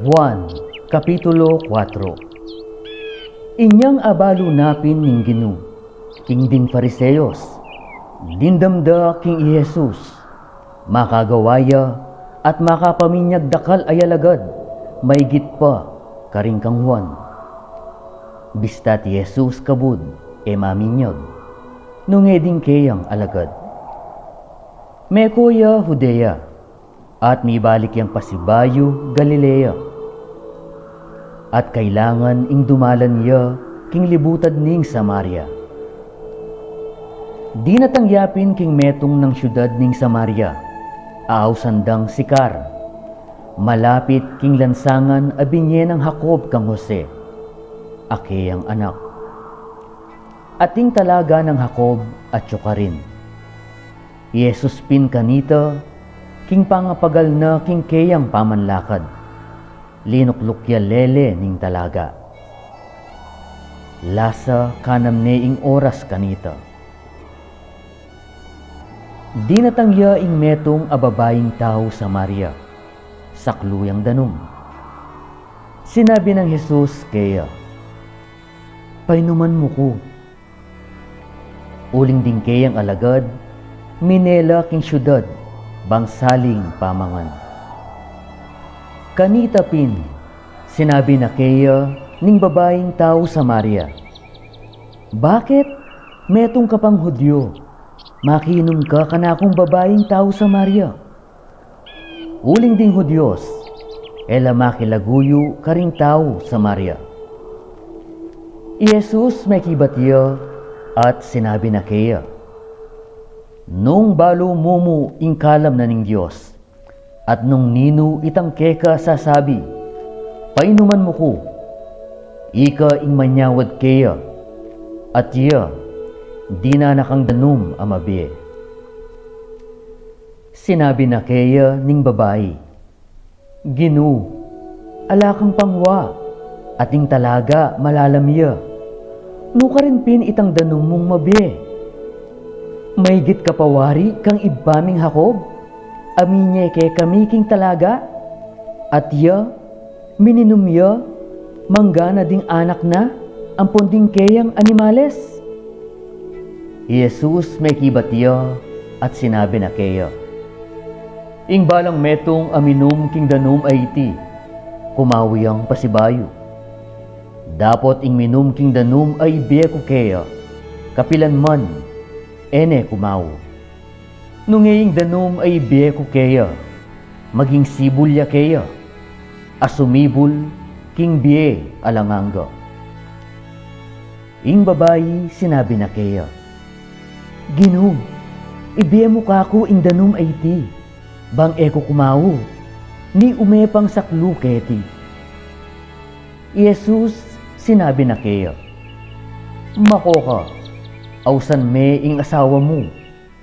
Juan, Kapitulo 4. Inyang abalo napin ning Ginu, king din Fariseos, dindamda king Jesus, makagawaya at makapaminyag dakal ayalagad, maygit pa karing kang Juan. Bista ti Jesus kabud, maminyag, nung eding kayang alagad. Mekoya Judea, at mibalik yang pasibayo Galilea. At kailangan ing dumalan niya king libutad ning Samaria. Di natangyapin king metong ng syudad ning Samaria, aaw sandang Sikar, malapit king lansangan abinye ng Jacob kang Jose, ake ang anak. Ating talaga ng Jacob at Chokarin. Jesus pin kanita, king pangapagal na king kayang pamanlakad, linuklukya lele ning talaga. Lasa kanam neing oras kanita. Di natangya ing metong ababaying tao sa Maria, sakluyang danum. Sinabi ng Jesus kaya, "Painuman mo ko." Uling din kayang alagad, minela king syudad, bangsaling pamangan. Kanita pin, sinabi na kaya ning babaeng tao sa Maria, "Bakit? Metong ka pang Hudyo, makinom ka kanakong babaeng tao sa Maria." Uling ding Hudyos, ela makilaguyo karing tao sa Maria. Jesus may kibatya at sinabi na kaya, "Nung balo mumu ingkalam na ning Diyos, at nung nino itang keka sasabi, painuman mo ko, ika ing manyawad kaya, at iya, di na nakang danum amabi." Sinabi na kaya ning babae, "Ginu, ala kang pangwa, ating talaga malalamya, nuka rin pin itang danum mong mabi. Maygit kapawari kang ibaming Jacob, aminye ke kami king talaga, at ya, mininumya, manggana ding anak na, ampon ding kayang animales." Jesus may kibatya at sinabi na kaya, "Ing balang metong aminum king danum ay iti, kumawiyang pasibayo. Dapot ing minum king danum ay biyeko kaya, kapilan man, ene kumaw. Nung ing danum ay biyeko kaya, maging sibulya kaya, asumibul king biye alanganga." Ing babayi sinabi na kaya, "Ginu, ibiye mo kako ing danum ay ti, bang eko kumaw, ni umepang saklu keti." Jesus sinabi na kaya, "Mako ka, awsan me ing asawa mo,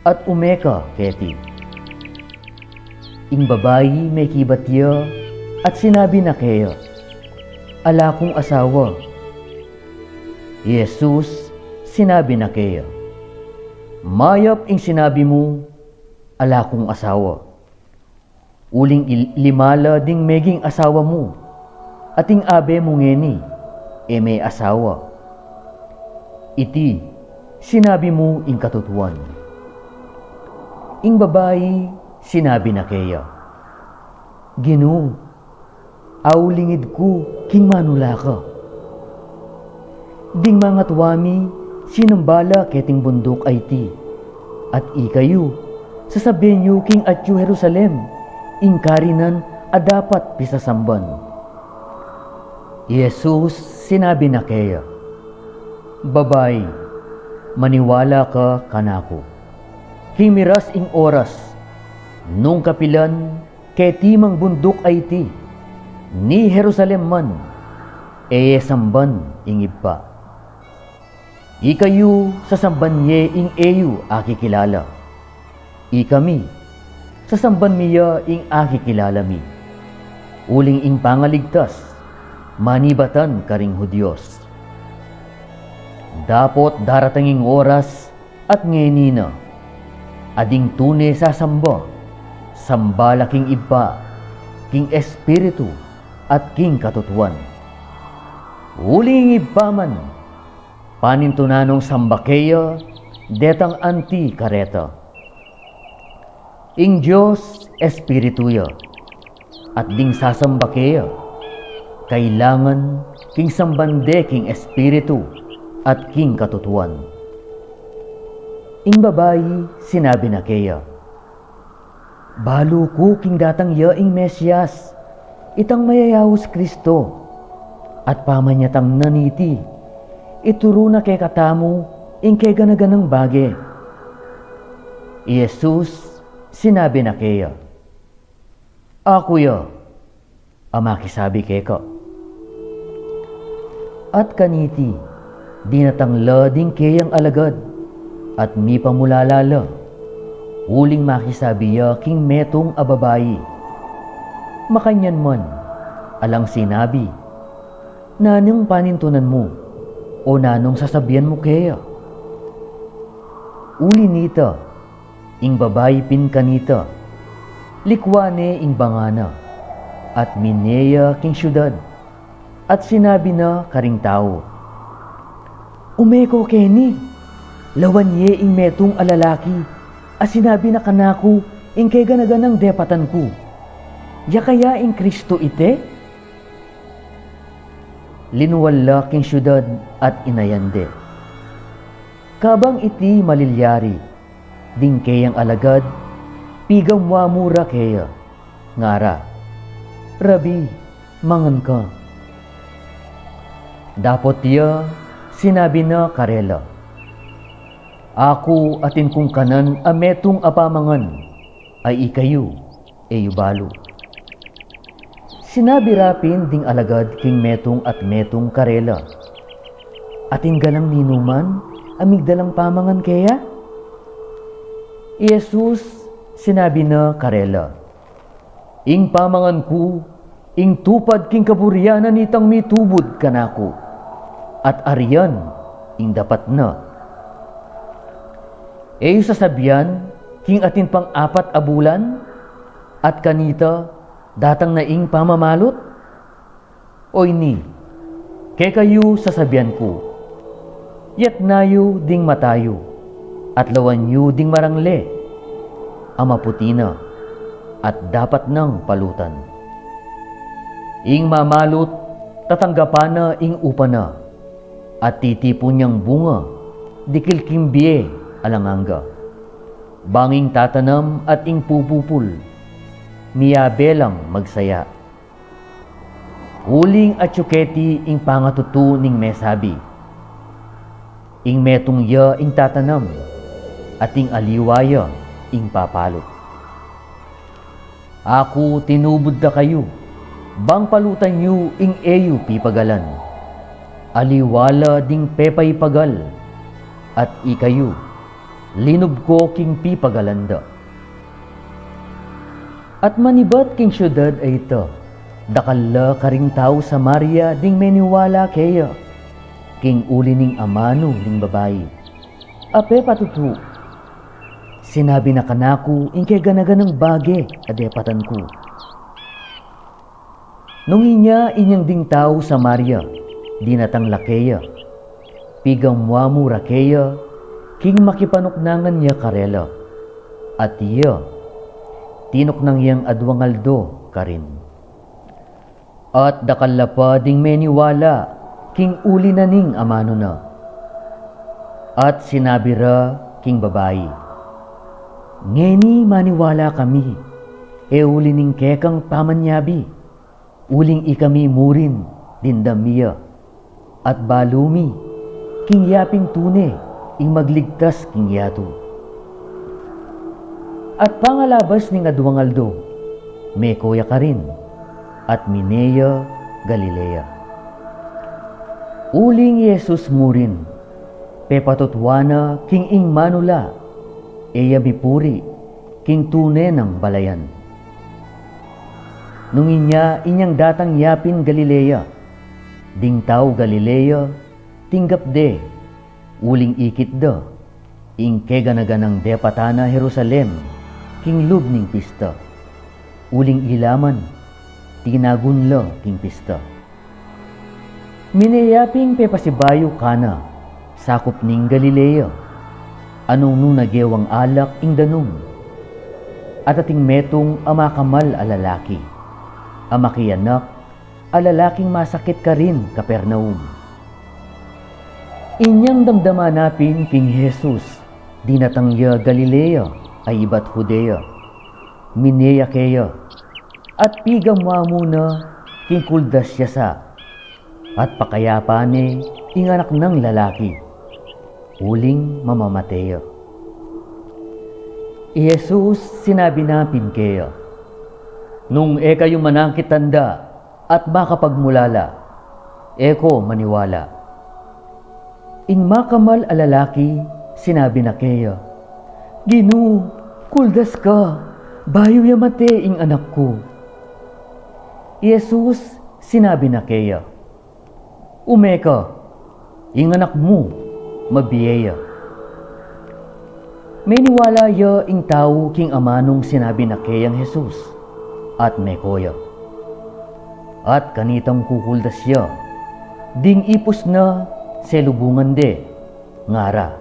at umeka keti." Ing babayi may kibatya at sinabi na kaya, "Ala kong asawa." Jesus sinabi na kaya, "Mayap ing sinabi mo, ala kong asawa. Uling limala ding meging asawa mo, ating abe mo ngeni, may asawa. Iti, sinabi mo ing katutuan." Ing babayi, sinabi na kaya, "Ginu, awlingid ko king manula ka. Ding mga tuwami, sinambala keting bundok ay ti, at ikayo, sasabihin nyo king atyo Jerusalem, ing karinan a dapat pisasamban." Jesus sinabi na kaya, "Babay, maniwala ka kanako. Himiras ing oras, nung kapilan, ketimang bundok ay ti, ni Jerusalem man, samban ing iba. Ikayo sasamban ye ing eyo akikilala. Ikami, sasamban miya ing akikilala mi. Uling ing pangaligtas, manibatan karing Hudyos. Dapot daratanging oras at ngenina, ading tune sasamba, sambala king iba, king espiritu, at king katutuan. Uling iba man, panintunanong sambakeya, detang anti kareta. Ing Diyos espirituya, at ding sasambakeya, kailangan king sambande king espiritu, at king katutuan. Ing babayi sinabi na keya, balo ko king datang ya ing Mesyas, itang mayayawos Kristo, at pamanyatang naniti, ituro na kay katamu ing kay ganaganang bage. Jesus sinabi na keya, ako ya, amakisabi keka. At kaniti, dinatangla ding keyang alagad, at mi pamulalala, uling makisabi ya king metong ababayi. Makanyan man, alang sinabi, nanong panintunan mo, o nanong sasabihan mo kaya? Uli nita, ing babayi pin kanita, likwane ing bangana, at mineya king syudad, at sinabi na karing tao, umeko keni, lawan ye ing metong alalaki, as sinabi na kanako ing kay ganaganang depatan ko, ya kaya ing Kristo ite? Linuwala king syudad at inayande. Kabang iti malilyari, ding kayang alagad, pigam wamura kaya, ngara, Rabi, mangan ka. Dapot tiya, sinabi na karela, ako atin kung kanan ametong apamangan, ay ikayo, eyubalo. Sinabi rapin ding alagad king metong at metong karela, atin galang ninuman, amigdalang pamangan kaya? Jesus sinabi na karela, ing pamangan ku, ing tupad king kaburyanan nitang mitubod kanako, at ariyan ing dapat na. Eyo sasabihan, king atin pang 4 a bulan, at kanita, datang na ing pamamalot? Oy ni, kay kayo sasabihan ko, yat nayo ding matayo, at lawan yu ding marangle, amaputi na, at dapat nang palutan. Ing mamalot, tatanggapan na ing upa na, at titipon niyang bunga, dikil kimbiye alanganga. Banging tatanam at ing pupupul, miyabelang magsaya. Uling at syuketi ing pangatutu ning mesabi, ing metong ya ing tatanam, at ing aliwaya ing papalot. Ako tinubod da kayo, bang palutan yu ing eyu pipagalan, aliwala ding pepay pagal, at ikayo, linob ko king pipagalanda. At manibat king syudad ay ito, dakala karing tao sa Maria ding meniwala kaya, king uli ning amano ning babayi. Ape patutu, sinabi na kanako ing kay ganaganang bage adepatan ko. Nung inya inyang ding tao sa Maria, dinatang lakeya, pigang muamu rakeya, king makipanuknangan niya karela, at iya, tinok nang yang adwangaldo karin. At dakalla pa ding meniwala, king uli na ning amano na. At sinabi ra king babayi, ngeni maniwala kami, e uli ning kekang pamanyabi, uling ikami murin dindamiya, at balumi, king yaping tune, ing magligtas king yato. At pangalabas ning adwangaldo, mekoya ka rin, at mineya Galilea. Uling Jesus murin, pepatutwana king ing manula, eya bipuri, king tune ng balayan. Nung inyang datang yapin Galilea, ding tao Galilea, tinggap de, uling ikit da, ing keganaganang depatana Jerusalem, king lubning pista. uling ilaman, tinagunlo king pista. Minayaping pepasibayo kana, sakop ning Galileo, anong nung nagewang alak ing danum, at ating metong amakamal a lalaki, amakiyanak, a lalaking masakit ka rin, Kapernaum. Inyang damdamanapin king Jesus, dinatangya Galilea, ay iba't Judea, mineya keya, at pigamwa muna king kuldas siya sa, at pakayapane ing anak ng lalaki, uling mamamateo. Jesus sinabi na pinkeya, nung kayo manangkit tanda at makapagmulala, eko maniwala. Ing makamal a lalaki, sinabi na keya, Ginu, kuldas ka, bayo yamate ing anak ko. Jesus sinabi na keya, umeka, ing anak mo, mabiyeya. May niwala ya ing tao king amanong sinabi na kayang Jesus, at mekoya. At kanitang kukuldas ya, ding ipos na selubungan de, ngara,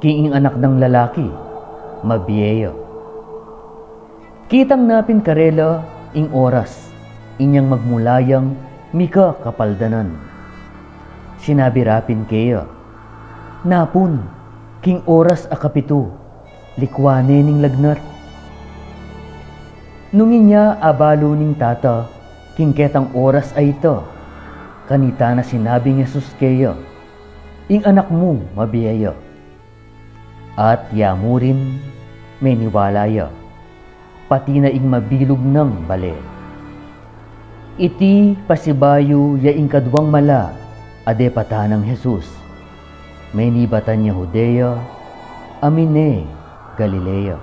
king ing anak ng lalaki, mabiyeya. Kitang napin karela ing oras, inyang magmulayang mika kapaldanan. Sinabi rapin kaya, napun, king oras akapito, likwane ning lagnat. Nungin niya abalo ning tata, king ketang oras ay ito, kanita na sinabi ng Jesus kaya, ing anak mo mabiyaya. At yamurin, may niwalaya, pati na ing mabilog ng bale. Iti pasibayo ya ing kadwang mala, ade patanang Jesus, may nibatan niya Judea, amine Galilea.